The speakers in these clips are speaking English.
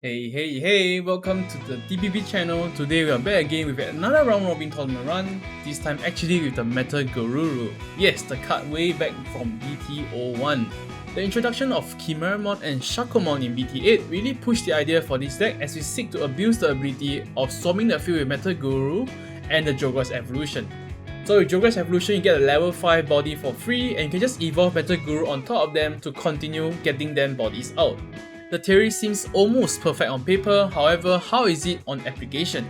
Hey, welcome to the DBB channel. Today we are back again with another round robin tournament run, this time actually with the Metalgarurmon. Yes, the card way back from BT01. The introduction of Chimeramon and Shakomon in BT8 really pushed the idea for this deck as we seek to abuse the ability of swarming the field with Metalguru and the Jogress evolution. So with Jogress evolution, you get a level 5 body for free and you can just evolve Metalguru on top of them to continue getting them bodies out. The theory seems almost perfect on paper, however, how is it on application?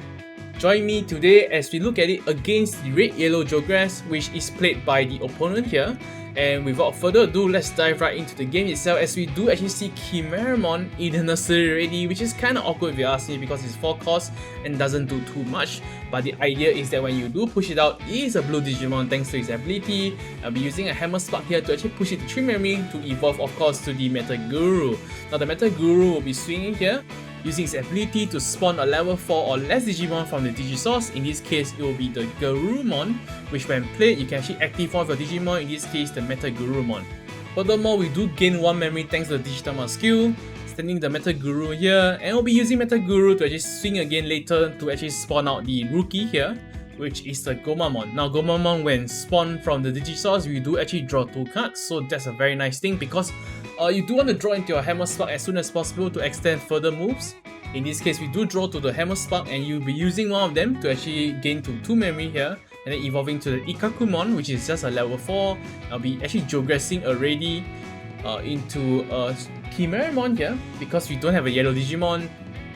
Join me today as we look at it against the red-yellow Jogress, which is played by the opponent here. And without further ado, let's dive right into the game itself as we do actually see Chimeramon in the nursery already, which is kinda awkward if you ask me because it's 4 cost and doesn't do too much. But the idea is that when you do push it out, it is a blue Digimon thanks to its ability. I'll be using a Hammer Spark here to actually push it to 3 memory to evolve of course to the Metalguru. Now the Metalguru will be swinging here, using its ability to spawn a level 4 or less Digimon from the Digisource. In this case, it will be the Garurumon, which when played, you can actually active one of your Digimon, in this case the Metalgarurmon. Furthermore, we do gain 1 memory thanks to the Digitamon skill, standing the Metalguru here, and we'll be using Metalguru to actually swing again later to actually spawn out the rookie here, which is the Gomamon. Now Gomamon, when spawned from the Digisource, we do actually draw 2 cards, so that's a very nice thing because you do want to draw into your Hammer Spark as soon as possible to extend further moves. In this case, we do draw to the Hammer Spark and you'll be using one of them to actually gain to 2 memory here, and then evolving to the Ikakumon, which is just a level 4. I'll be actually Jogressing already into Chimeramon here because we don't have a yellow Digimon.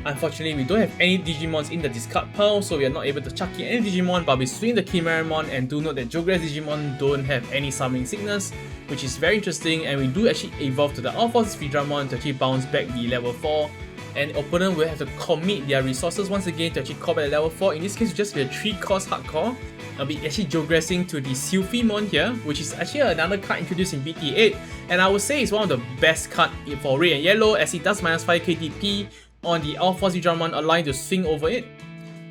Unfortunately, we don't have any Digimons in the discard pile, so we are not able to chuck in any Digimon, but we swing the Chimeramon, and do note that Jogress Digimon don't have any summoning sickness, which is very interesting, and we do actually evolve to the Alpha Spheedramon to actually bounce back the level 4, and opponent will have to commit their resources once again to actually call back the level 4. In this case, just be a 3 cost hardcore. I'll be actually Jogressing to the Sylphimon here, which is actually another card introduced in BT8, and I would say it's one of the best cards for red and yellow as it does minus 5 KDP on the Alpha Digimon aligned to swing over it.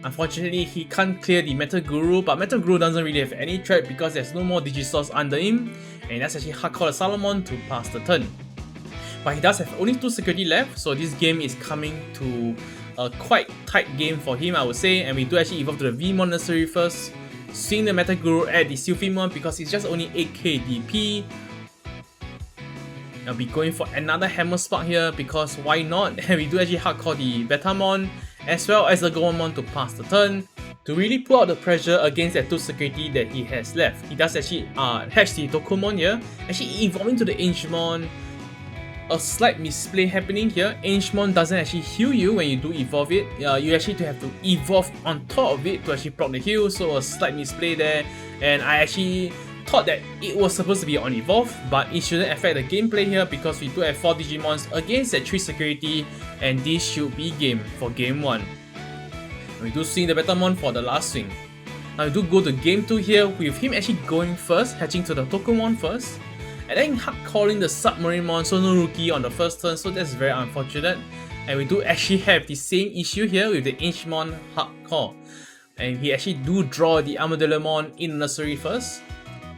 Unfortunately, he can't clear the Metalguru, but Metalguru doesn't really have any threat because there's no more Digisource under him, and that's actually hardcore the Salomon to pass the turn. But he does have only 2 security left, so this game is coming to a quite tight game for him, I would say, and we do actually evolve to the Vmon nursery first, swing the Metalguru at the Sylphimon because it's just only 8k DP. I'll be going for another Hammer Spark here because why not? And we do actually hardcore the Betamon as well as the Gomamon to pass the turn to really put out the pressure against that 2 security that he has left. He does actually hatch the Tokomon here, actually evolving to the Angemon. A slight misplay happening here. Angemon doesn't actually heal you when you do evolve it. You actually have to evolve on top of it to actually proc the heal, so a slight misplay there, and I actually thought that it was supposed to be on evolve, but it shouldn't affect the gameplay here because we do have 4 Digimons against that 3 security, and this should be game for game 1. And we do swing the Betamon for the last swing. Now we do go to game 2 here with him actually going first, hatching to the Tokomon first, and then hard calling the Submarinmon, so no rookie on the first turn, so that's very unfortunate. And we do actually have the same issue here with the Angemon hard call, and he actually do draw the Armadillomon in nursery first,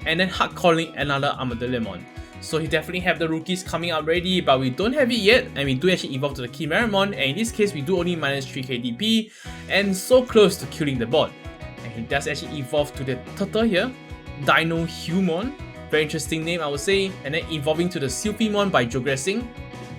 and then hard calling another Armadillomon. So he definitely have the rookies coming out ready, but we don't have it yet, and we do actually evolve to the Chimeramon, and in this case we do only minus 3 KDP, and so close to killing the board. And he does actually evolve to the turtle here, Dino Humon, very interesting name I would say, and then evolving to the Sylphimon by Jogressing.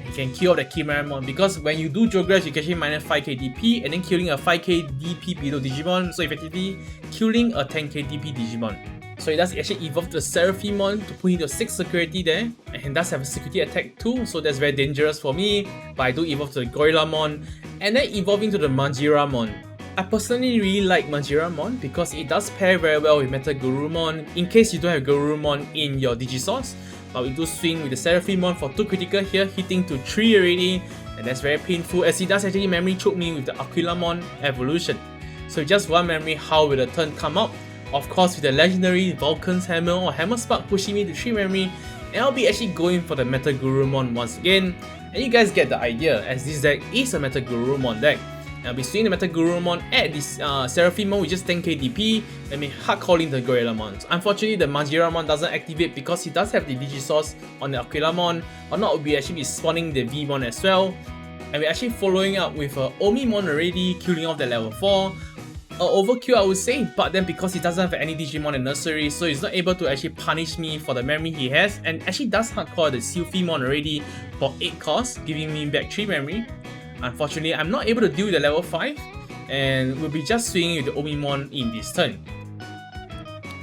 You can kill the Chimeramon because when you do Jogress, you can actually minus 5k DP and then killing a 5k DP below Digimon, so effectively killing a 10k DP Digimon. So it does actually evolve to the Seraphimon to put into 6 security there, and it does have a security attack too, so that's very dangerous for me, but I do evolve to the Gorillamon, and then evolving to the Majiramon. I personally really like Majiramon because it does pair very well with Metalgarurmon in case you don't have Garurumon in your Digisource, but we do swing with the Seraphimon for 2 critical here, hitting to 3 already, and that's very painful as he does actually memory choke me with the Aquilamon evolution. So just 1 memory, how will the turn come out? Of course, with the legendary Vulcan's Hammer or Hammer Spark pushing me to 3 memory, and I'll be actually going for the Metalgarurmon once again, and you guys get the idea as this deck is a Metalgarurmon deck. I'll be swinging the Metalgarurmon at this Seraphimon with just 10k DP and be hard calling the Gorillamon. Unfortunately, the Majiramon doesn't activate because he does have the Digisource on the Aquilamon, or not, will be actually be spawning the Vmon as well. And we're actually following up with a Omimon already, killing off that level 4. Overkill, I would say, but then because he doesn't have any Digimon in nursery, so he's not able to actually punish me for the memory he has, and actually does hardcore the Sylphimon already for 8 cost, giving me back 3 memory. Unfortunately, I'm not able to deal with the level 5, and we'll be just swinging with the Omimon in this turn.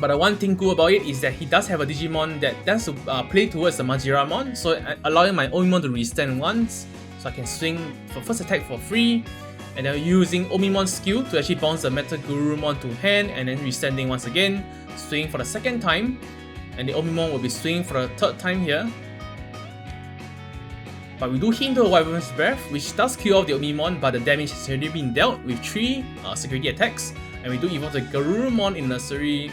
But the one thing cool about it is that he does have a Digimon that does play towards the Metalgarurmon, so allowing my Omimon to restand once, so I can swing for first attack for free. And then using Omimon's skill to actually bounce the Metalgarurmon to hand and then restanding once again, swing for the second time, and the Omimon will be swinging for the third time here. But we do hit into a Wyvern's Breath, which does kill off the Omimon, but the damage has already been dealt with 3 security attacks, and we do evolve the Garurumon in nursery.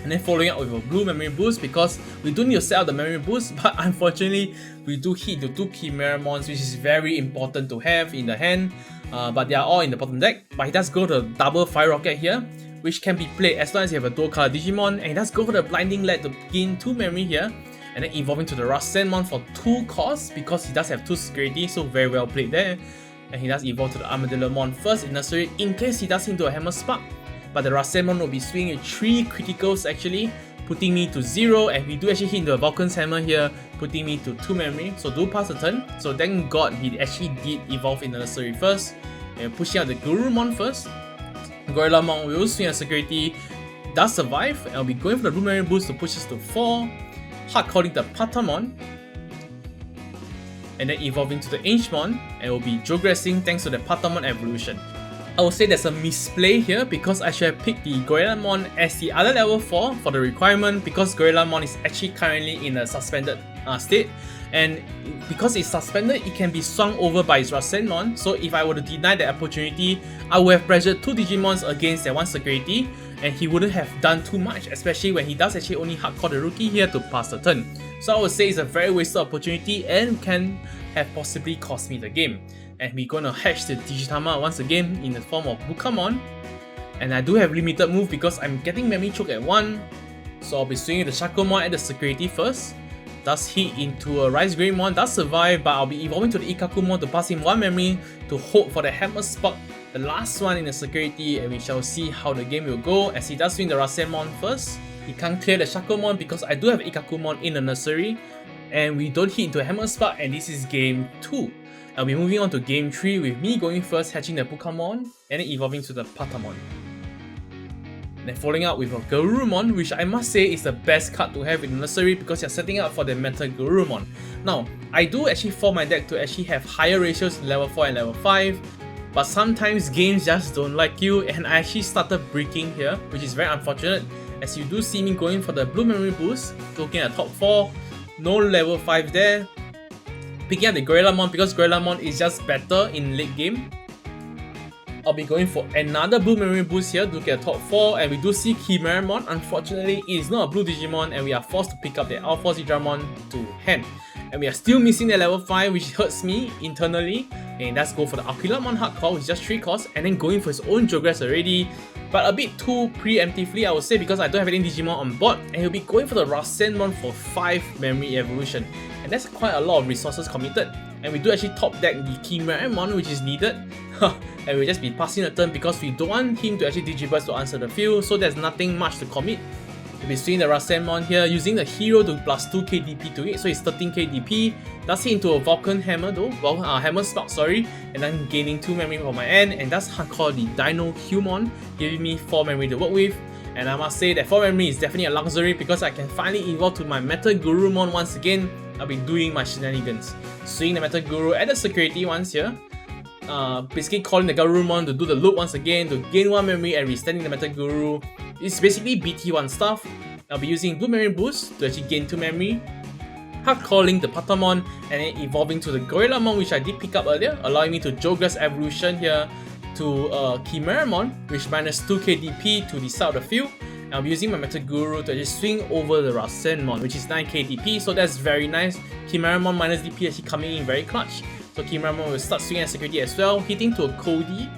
And then following up with a blue memory boost because we do need to set up the memory boost, but unfortunately we do hit the 2 Chimeramons, which is very important to have in the hand. But they are all in the bottom deck. But he does go to double Fire Rocket here, which can be played as long as you have a dual color Digimon, and he does go for the Blinding Light to gain 2 memory here, and then evolving to the Rasenmon for 2 costs because he does have 2 security, so very well played there. And he does evolve to the Armadillomon first in nursery in case he does into a Hammer Spark. But the Rasenmon will be swinging with 3 criticals actually, putting me to 0, and we do actually hit into a Vulcan's Hammer here, putting me to 2 memory, so do pass the turn. So thank God he actually did evolve in the nursery first, and pushing out the Garurumon first. Gorillamon will swing a security, does survive, and will be going for the blue memory boost to push us to 4, hard calling the Patamon, and then evolving to the Angemon, and will be Jogressing thanks to the Patamon evolution. I would say there's a misplay here because I should have picked the Gorillamon as the other level 4 for the requirement because Gorillamon is actually currently in a suspended state, and because it's suspended, it can be swung over by its Rasenmon, so if I were to deny that opportunity, I would have pressured 2 Digimons against that 1 security, and he wouldn't have done too much, especially when he does actually only hardcore the rookie here to pass the turn. So I would say it's a very wasted opportunity and can have possibly cost me the game. And we're gonna hatch the Digitama once again in the form of Bukamon. And I do have limited move because I'm getting memory choke at 1. So I'll be swinging the Shakomon at the security first. Does hit into a Rice Greymon, does survive, but I'll be evolving to the Ikakumon to pass him 1 memory to hope for the Hammer Spark, the last one in the security, and we shall see how the game will go as he does swing the Rasenmon first. He can't clear the Shakomon because I do have Ikakumon in the nursery, and we don't hit into a Hammer Spark, and this is game 2. I'll be moving on to game 3 with me going first, hatching the Bukamon, and then evolving to the Patamon. And then following up with a Garurumon, which I must say is the best card to have in the nursery because you're setting up for the Metalgarurmon. Now, I do actually form my deck to actually have higher ratios in level 4 and level 5, but sometimes games just don't like you, and I actually started breaking here, which is very unfortunate as you do see me going for the blue memory boost, looking at top 4, no level 5 there. Picking up the Gorillamon because Gorillamon is just better in late game. I'll be going for another blue memory boost here, look at top 4, and we do see Chimeramon. Unfortunately, it is not a blue Digimon, and we are forced to pick up the Alpha Digimon to hand. And we are still missing the level 5, which hurts me internally. And let's go for the Aquilamon hardcore, which is just 3 costs, and then going for his own Jogress already. But a bit too preemptively, I would say, because I don't have any Digimon on board, and he'll be going for the Rasenmon for 5 memory evolution. And that's quite a lot of resources committed. And we do actually top deck the Chimeramon, which is needed. And we'll just be passing the turn because we don't want him to actually Digiburst to answer the field, so there's nothing much to commit. We'll be swinging the Rasenmon here, using the hero to plus 2k DP to it, so it's 13k DP. Does hit into a Vulcan Hammer though, Hammer Spark, sorry, and then gaining 2 memory for my end, and that's hardcore the Dino Humon, giving me 4 memory to work with. And I must say that 4 memory is definitely a luxury because I can finally evolve to my Metalgarurmon once again. I'll be doing my shenanigans. Swinging the Metalguru at the security once here. Basically calling the Garurumon to do the loop once again to gain 1 memory and restanding the Metalguru. It's basically BT1 stuff. I'll be using blue memory boost to actually gain 2 memory. Hard calling the Patamon and then evolving to the Gorillamon, which I did pick up earlier, allowing me to Jogress evolution here to Chimeramon, which minus 2k DP to the start of the field. And I'll be using my Metalguru to just swing over the Rasenmon, which is 9k DP, so that's very nice. Chimeramon minus DP actually coming in very clutch. So Chimeramon will start swinging at security as well, hitting to a Cody.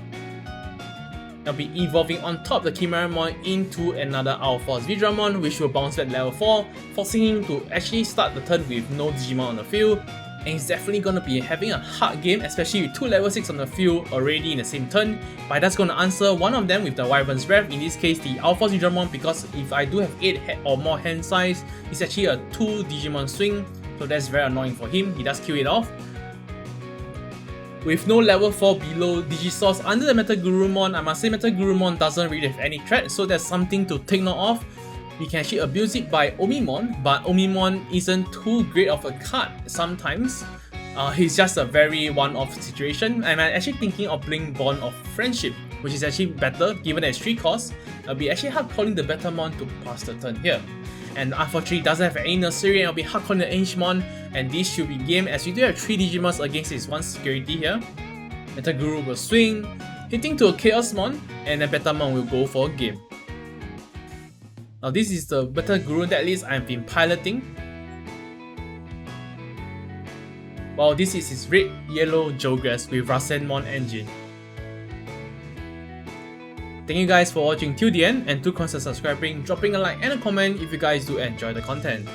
I'll be evolving on top the Chimeramon into another Alpha Digimon, which will bounce back level 4, forcing him to actually start the turn with no Digimon on the field. and he's definitely gonna be having a hard game, especially with 2 level 6 on the field already in the same turn. But that's gonna answer one of them with the Wyvern's Breath, in this case the Alpha Digimon, because if I do have 8 or more hand size, it's actually a 2 Digimon swing, so that's very annoying for him. He does kill it off. With no level 4 below Digisource under the Metalgarurmon, I must say Metalgarurmon doesn't really have any threat, so that's something to take note of. We can actually abuse it by Omimon, but Omimon isn't too great of a card sometimes. He's just a very one-off situation, and I'm actually thinking of playing Bond of Friendship, which is actually better given that it's 3 costs. I'll be actually hard calling the Bettermon to pass the turn here. And unfortunately it doesn't have any nursery, and I'll be hard calling the Ancemon, and this should be game as we do have 3 Digimons against his 1 security here. Metalguru will swing, hitting to a Chaosmon, and then Bettermon will go for a game. Now this is the Metalguru deck list I've been piloting. Wow, this is his red, yellow Jogress with Rasenmon engine. Thank you guys for watching till the end, and do consider subscribing, dropping a like and a comment if you guys do enjoy the content.